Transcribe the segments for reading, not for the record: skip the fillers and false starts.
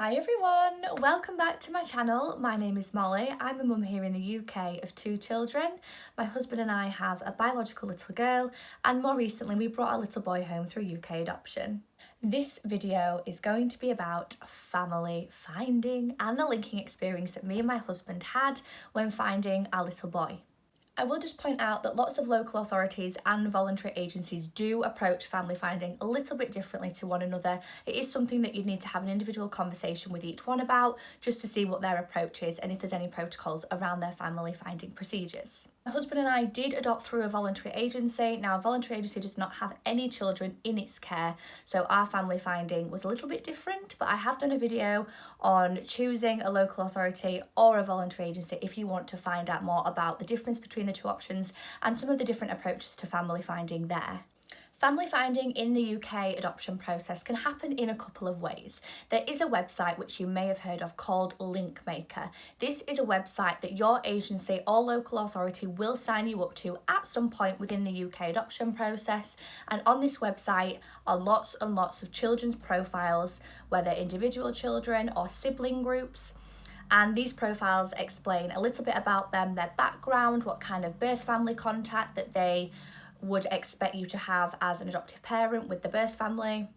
Hi everyone, welcome back to my channel. My name is Molly. I'm a mum here in the UK of 2 children. My husband and I have a biological little girl, and more recently we brought our little boy home through UK adoption. This video is going to be about family finding and the linking experience that me and my husband had when finding our little boy. I will just point out that lots of local authorities and voluntary agencies do approach family finding a little bit differently to one another. It is something that you'd need to have an individual conversation with each one about, just to see what their approach is and if there's any protocols around their family finding procedures. My husband and I did adopt through a voluntary agency. Now, a voluntary agency does not have any children in its care, so our family finding was a little bit different, but I have done a video on choosing a local authority or a voluntary agency if you want to find out more about the difference between the two options and some of the different approaches to family finding there. Family finding in the UK adoption process can happen in a couple of ways. There is a website which you may have heard of called Linkmaker. This is a website that your agency or local authority will sign you up to at some point within the UK adoption process. And on this website are lots and lots of children's profiles, whether individual children or sibling groups. And these profiles explain a little bit about them, their background, what kind of birth family contact that they would expect you to have as an adoptive parent with the birth family,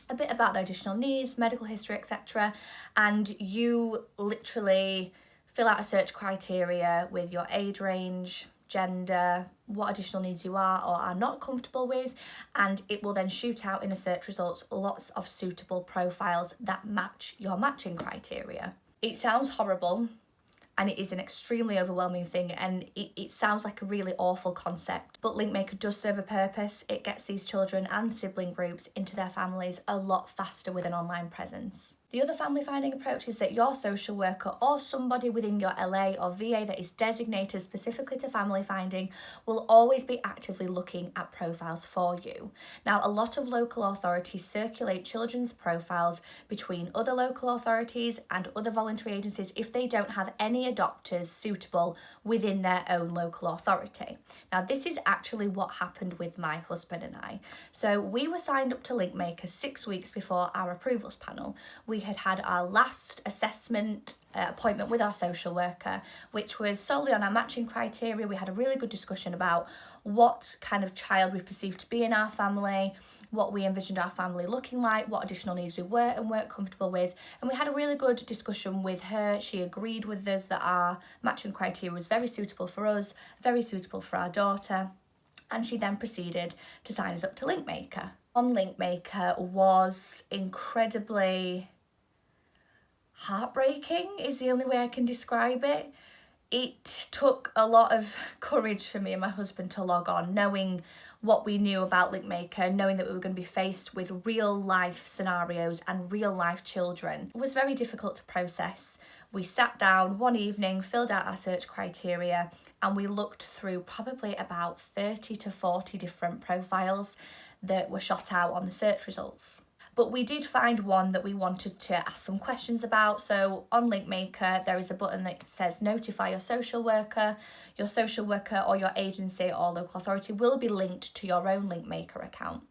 a bit about their additional needs, medical history, etc. And you literally fill out a search criteria with your age range, gender, what additional needs you are or are not comfortable with, and it will then shoot out in a search results lots of suitable profiles that match your matching criteria. It sounds horrible, and it is an extremely overwhelming thing, and it sounds like a really awful concept, but Linkmaker does serve a purpose. It gets these children and sibling groups into their families a lot faster with an online presence. The other family finding approach is that your social worker or somebody within your LA or VA that is designated specifically to family finding will always be actively looking at profiles for you. Now, a lot of local authorities circulate children's profiles between other local authorities and other voluntary agencies if they don't have any adopters suitable within their own local authority. Now, this is actually what happened with my husband and I. So we were signed up to Linkmaker 6 weeks before our approvals panel. We had our last assessment appointment with our social worker, which was solely on our matching criteria. We had a really good discussion about what kind of child we perceived to be in our family, what we envisioned our family looking like, what additional needs we were and weren't comfortable with. And we had a really good discussion with her. She agreed with us that our matching criteria was very suitable for us, very suitable for our daughter. And she then proceeded to sign us up to Linkmaker. On Linkmaker was incredibly heartbreaking is the only way I can describe it. It took a lot of courage for me and my husband to log on, knowing what we knew about Linkmaker, knowing that we were going to be faced with real life scenarios and real life children. It was very difficult to process. We sat down one evening, filled out our search criteria, and we looked through probably about 30 to 40 different profiles that were shot out on the search results. But we did find one that we wanted to ask some questions about. So on Linkmaker, there is a button that says notify your social worker. Your social worker or your agency or local authority will be linked to your own Linkmaker account.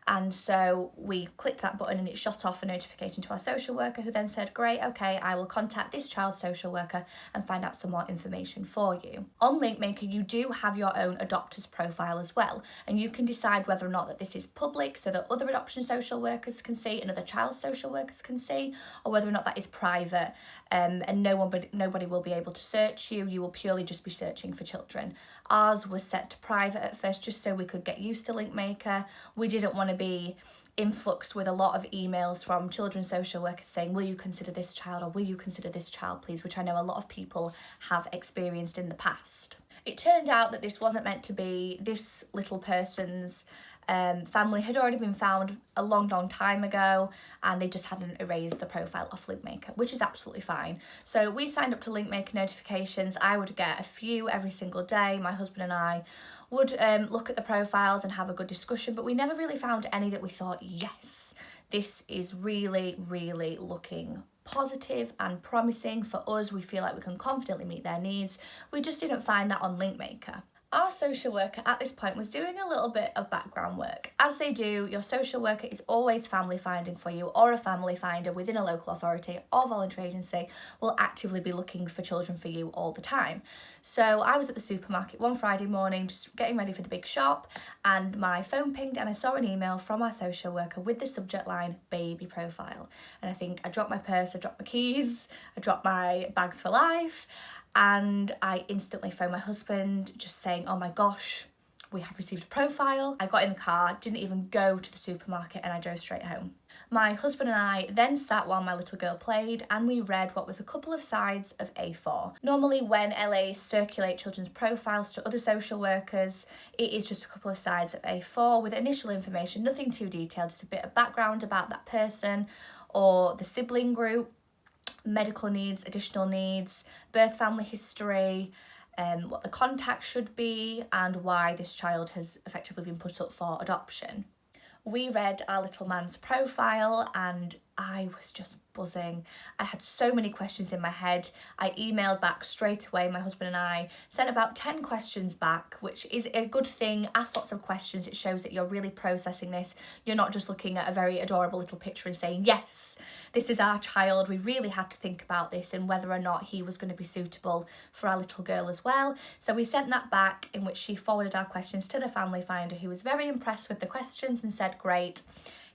And so we clicked that button and it shot off a notification to our social worker, who then said, great, okay, I will contact this child's social worker and find out some more information for you. On Linkmaker, you do have your own adopter's profile as well, and you can decide whether or not that this is public so that other adoption social workers can see and other child social workers can see, or whether or not that is private and nobody will be able to search you. You will purely just be searching for children. Ours was set to private at first just so we could get used to Linkmaker. We didn't want to be influxed with a lot of emails from children's social workers saying, will you consider this child or will you consider this child please, which I know a lot of people have experienced in the past. It turned out that this wasn't meant to be. This little person's family had already been found a long time ago, and they just hadn't erased the profile off Linkmaker, which is absolutely fine. So we signed up to Linkmaker notifications. I would get a few every single day. My husband and I would look at the profiles and have a good discussion, but we never really found any that we thought, yes, this is really, really looking positive and promising for us. We feel like we can confidently meet their needs. We just didn't find that on Linkmaker. Our social worker at this point was doing a little bit of background work. As they do, your social worker is always family finding for you, or a family finder within a local authority or voluntary agency will actively be looking for children for you all the time. So I was at the supermarket one Friday morning just getting ready for the big shop, and my phone pinged and I saw an email from our social worker with the subject line baby profile. And I think I dropped my purse, I dropped my keys, I dropped my bags for life, and I instantly phoned my husband just saying, oh my gosh, we have received a profile. I got in the car, didn't even go to the supermarket, and I drove straight home. My husband and I then sat while my little girl played, and we read what was a couple of sides of A4. Normally when LAs circulate children's profiles to other social workers, it is just a couple of sides of A4 with initial information, nothing too detailed, just a bit of background about that person or the sibling group, medical needs, additional needs, birth family history, what the contact should be, and why this child has effectively been put up for adoption. We read our little man's profile and I was just buzzing. I had so many questions in my head. I emailed back straight away. My husband and I sent about 10 questions back, which is a good thing. Ask lots of questions. It shows that you're really processing this. You're not just looking at a very adorable little picture and saying, yes, this is our child. We really had to think about this and whether or not he was going to be suitable for our little girl as well. So we sent that back, in which she forwarded our questions to the family finder, who was very impressed with the questions and said, great,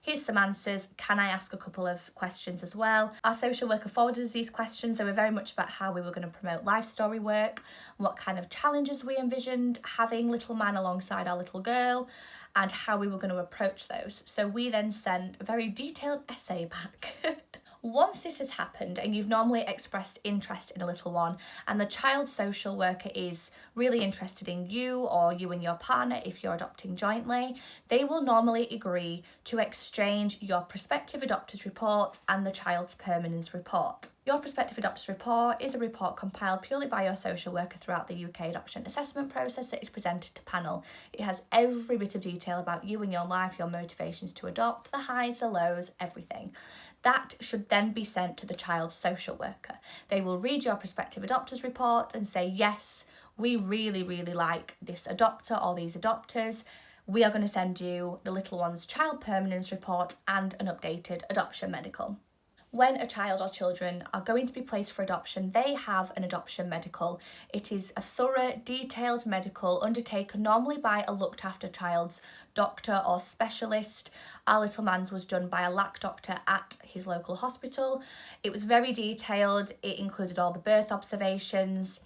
here's some answers. Can I ask a couple of questions as well? Our social worker forwarded us these questions. They were very much about how we were going to promote life story work, what kind of challenges we envisioned having little man alongside our little girl, and how we were going to approach those. So we then sent a very detailed essay back. Once this has happened and you've normally expressed interest in a little one, and the child social worker is really interested in you, or you and your partner if you're adopting jointly, they will normally agree to exchange your prospective adopters report and the child's permanence report. Your prospective adopters report is a report compiled purely by your social worker throughout the UK adoption assessment process that is presented to panel. It has every bit of detail about you and your life, your motivations to adopt, the highs, the lows, everything. That should then be sent to the child's social worker. They will read your prospective adopters report and say, yes, we really, really like this adopter or these adopters. We are going to send you the little one's child permanence report and an updated adoption medical. When a child or children are going to be placed for adoption, they have an adoption medical. It is a thorough, detailed medical undertaken normally by a looked after child's doctor or specialist. Our little man's was done by a LAC doctor at his local hospital. It was very detailed. It included all the birth observations,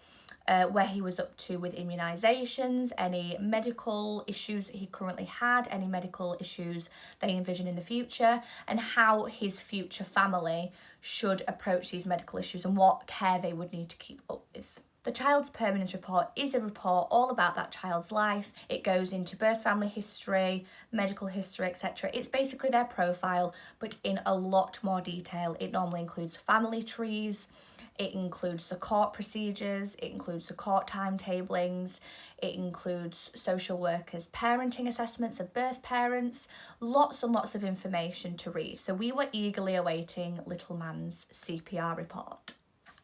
where he was up to with immunisations, any medical issues that he currently had, any medical issues they envision in the future, and how his future family should approach these medical issues and what care they would need to keep up with. The child's permanence report is a report all about that child's life. It goes into birth family history, medical history, etc. It's basically their profile, but in a lot more detail. It normally includes family trees, it includes the court procedures, it includes the court timetablings, it includes social workers' parenting assessments of birth parents, lots and lots of information to read. So we were eagerly awaiting little man's CPR report.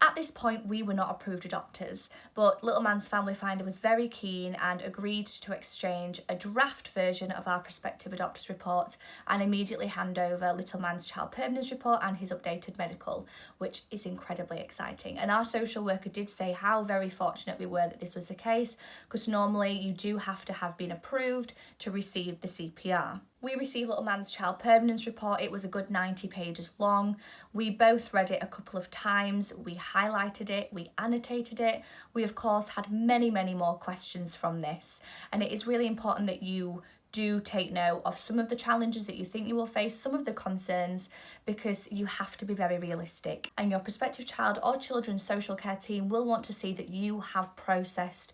At this point, we were not approved adopters, but Little Man's Family Finder was very keen and agreed to exchange a draft version of our prospective adopters report and immediately hand over Little Man's child permanence report and his updated medical, which is incredibly exciting. And our social worker did say how very fortunate we were that this was the case, because normally you do have to have been approved to receive the CPR. We received Little Man's child permanence report. It was a good 90 pages long. We both read it a couple of times. We highlighted it, we annotated it. We of course had many, many more questions from this. And it is really important that you do take note of some of the challenges that you think you will face, some of the concerns, because you have to be very realistic. And your prospective child or children's social care team will want to see that you have processed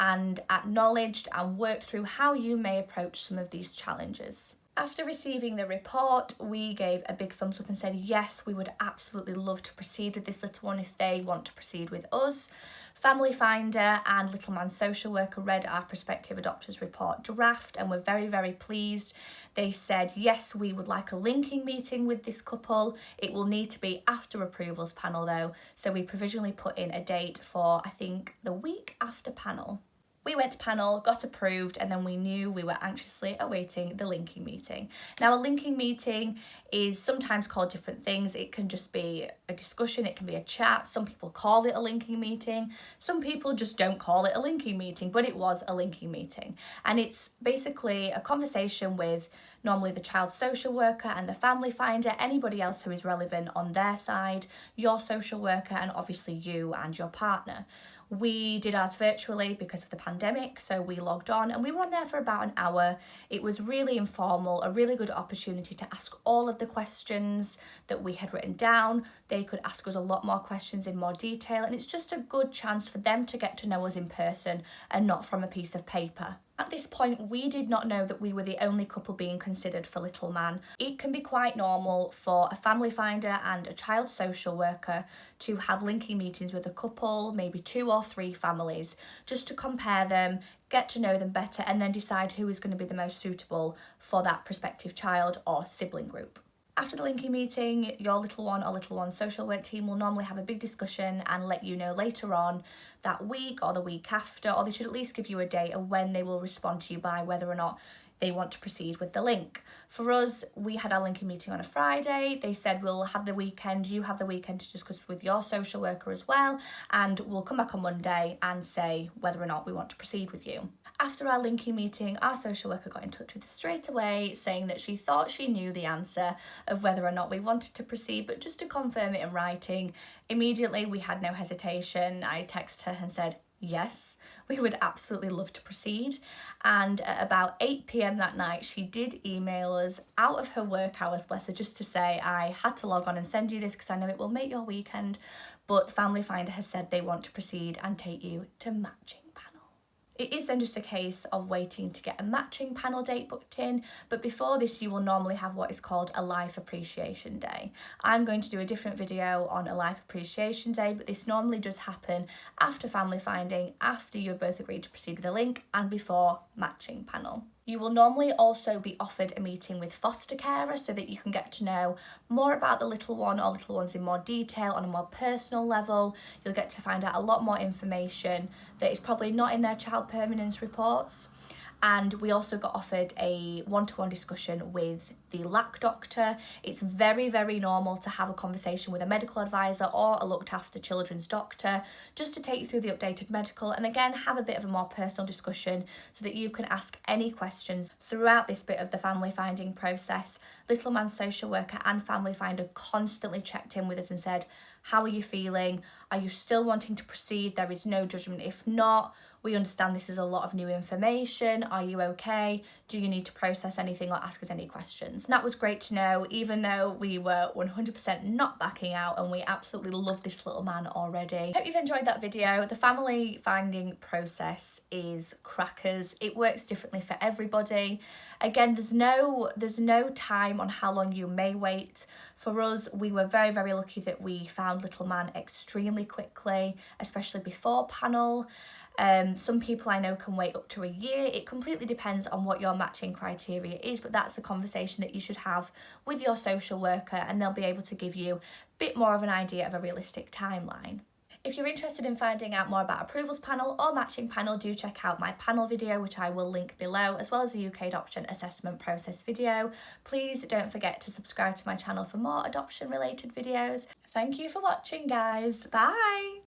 and acknowledged and worked through how you may approach some of these challenges. After receiving the report, we gave a big thumbs up and said, yes, we would absolutely love to proceed with this little one if they want to proceed with us. Family Finder and Little Man's social worker read our prospective adopters report draft and were very, very pleased. They said, yes, we would like a linking meeting with this couple. It will need to be after approvals panel though. So we provisionally put in a date for, I think, the week after panel. We went to panel, got approved, and then we knew we were anxiously awaiting the linking meeting. Now, a linking meeting is sometimes called different things. It can just be a discussion, it can be a chat. Some people call it a linking meeting. Some people just don't call it a linking meeting, but it was a linking meeting. And it's basically a conversation with normally the child social worker and the family finder, anybody else who is relevant on their side, your social worker, and obviously you and your partner. We did ours virtually because of the pandemic, so we logged on and we were on there for about an hour. It was really informal, a really good opportunity to ask all of the questions that we had written down. They could ask us a lot more questions in more detail, and it's just a good chance for them to get to know us in person and not from a piece of paper. At this point, we did not know that we were the only couple being considered for little man. It can be quite normal for a family finder and a child social worker to have linking meetings with a couple, maybe 2 or 3 families, just to compare them, get to know them better, and then decide who is going to be the most suitable for that prospective child or sibling group. After the linking meeting, your little one or little one's social work team will normally have a big discussion and let you know later on that week or the week after, or they should at least give you a date of when they will respond to you by whether or not they want to proceed with the link. For us, we had our linking meeting on a Friday. They said we'll have the weekend, you have the weekend to discuss with your social worker as well, and we'll come back on Monday and say whether or not we want to proceed with you. After our linking meeting, our social worker got in touch with us straight away saying that she thought she knew the answer of whether or not we wanted to proceed, but just to confirm it in writing. Immediately, we had no hesitation. I texted her and said, yes, we would absolutely love to proceed. And at about 8 p.m. that night, she did email us out of her work hours, bless her, just to say, I had to log on and send you this because I know it will make your weekend, but Family Finder has said they want to proceed and take you to matching. It is then just a case of waiting to get a matching panel date booked in, but before this you will normally have what is called a Life Appreciation Day. I'm going to do a different video on a Life Appreciation Day, but this normally does happen after family finding, after you have both agreed to proceed with a link, and before matching panel. You will normally also be offered a meeting with foster carer so that you can get to know more about the little one or little ones in more detail on a more personal level. You'll get to find out a lot more information that is probably not in their child permanence reports. And we also got offered a one-to-one discussion with the LAC doctor. It's very, very normal to have a conversation with a medical advisor or a looked after children's doctor, just to take you through the updated medical and again have a bit of a more personal discussion so that you can ask any questions throughout this bit of the family finding process. Little Man's social worker and family finder constantly checked in with us and said, how are you feeling? Are you still wanting to proceed? There is no judgment if not. We understand this is a lot of new information. Are you okay? Do you need to process anything or ask us any questions? And that was great to know, even though we were 100% not backing out and we absolutely love this little man already. Hope you've enjoyed that video. The family finding process is crackers. It works differently for everybody. Again, there's no time on how long you may wait. For us, we were very, very lucky that we found little man extremely quickly, especially before panel. Some people I know can wait up to a year. It completely depends on what your matching criteria is, but that's a conversation that you should have with your social worker and they'll be able to give you a bit more of an idea of a realistic timeline. If you're interested in finding out more about approvals panel or matching panel, do check out my panel video, which I will link below, as well as the UK adoption assessment process video. Please don't forget to subscribe to my channel for more adoption related videos. Thank you for watching, guys. Bye.